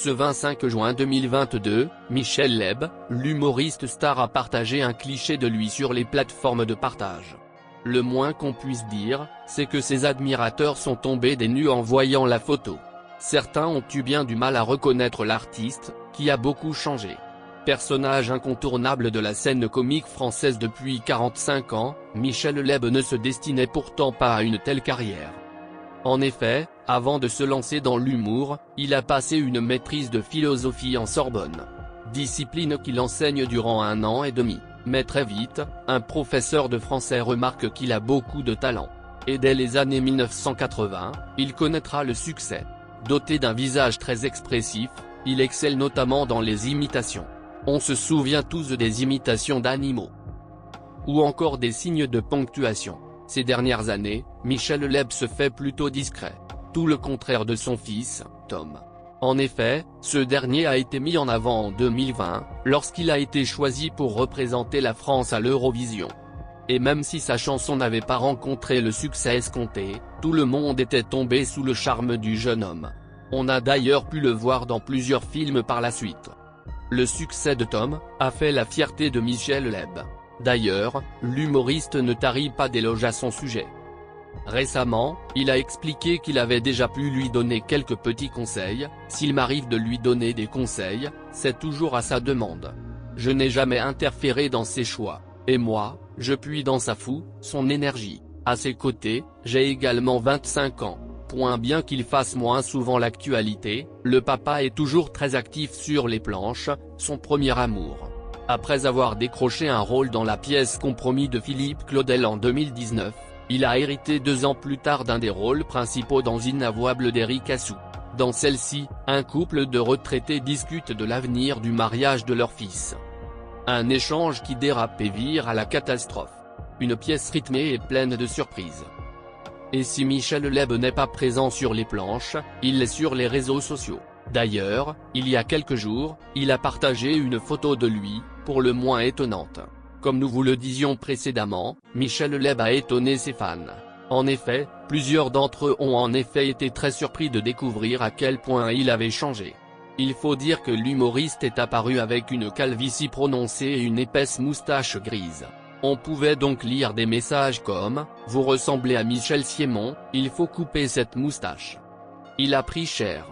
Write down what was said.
Ce 25 juin 2022, Michel Leb, l'humoriste star a partagé un cliché de lui sur les plateformes de partage. Le moins qu'on puisse dire, c'est que ses admirateurs sont tombés des nues en voyant la photo. Certains ont eu bien du mal à reconnaître l'artiste, qui a beaucoup changé. Personnage incontournable de la scène comique française depuis 45 ans, Michel Leb ne se destinait pourtant pas à une telle carrière. En effet, avant de se lancer dans l'humour, il a passé une maîtrise de philosophie en Sorbonne. Discipline qu'il enseigne durant 1 an et demi, mais très vite, un professeur de français remarque qu'il a beaucoup de talent. Et dès les années 1980, il connaîtra le succès. Doté d'un visage très expressif, il excelle notamment dans les imitations. On se souvient tous des imitations d'animaux. Ou encore des signes de ponctuation. Ces dernières années, Michel Leb se fait plutôt discret. Tout le contraire de son fils, Tom. En effet, ce dernier a été mis en avant en 2020, lorsqu'il a été choisi pour représenter la France à l'Eurovision. Et même si sa chanson n'avait pas rencontré le succès escompté, tout le monde était tombé sous le charme du jeune homme. On a d'ailleurs pu le voir dans plusieurs films par la suite. Le succès de Tom a fait la fierté de Michel Leb. D'ailleurs, l'humoriste ne tarit pas d'éloges à son sujet. Récemment, il a expliqué qu'il avait déjà pu lui donner quelques petits conseils. S'il m'arrive de lui donner des conseils, c'est toujours à sa demande. Je n'ai jamais interféré dans ses choix. Et moi, je puise dans son énergie. À ses côtés, j'ai également 25 ans. Bien qu'il fasse moins souvent l'actualité, le papa est toujours très actif sur les planches, son premier amour. Après avoir décroché un rôle dans la pièce Compromis de Philippe Claudel en 2019, il a hérité 2 ans plus tard d'un des rôles principaux dans Inavouable d'Éric Assou. Dans celle-ci, un couple de retraités discute de l'avenir du mariage de leur fils. Un échange qui dérape et vire à la catastrophe. Une pièce rythmée et pleine de surprises. Et si Michel Leb n'est pas présent sur les planches, il l'est sur les réseaux sociaux. D'ailleurs, il y a quelques jours, il a partagé une photo de lui, pour le moins étonnante. Comme nous vous le disions précédemment, Michel Leb a étonné ses fans. En effet, plusieurs d'entre eux ont en effet été très surpris de découvrir à quel point il avait changé. Il faut dire que l'humoriste est apparu avec une calvitie prononcée et une épaisse moustache grise. On pouvait donc lire des messages comme « Vous ressemblez à Michel Siemon, il faut couper cette moustache ». Il a pris cher.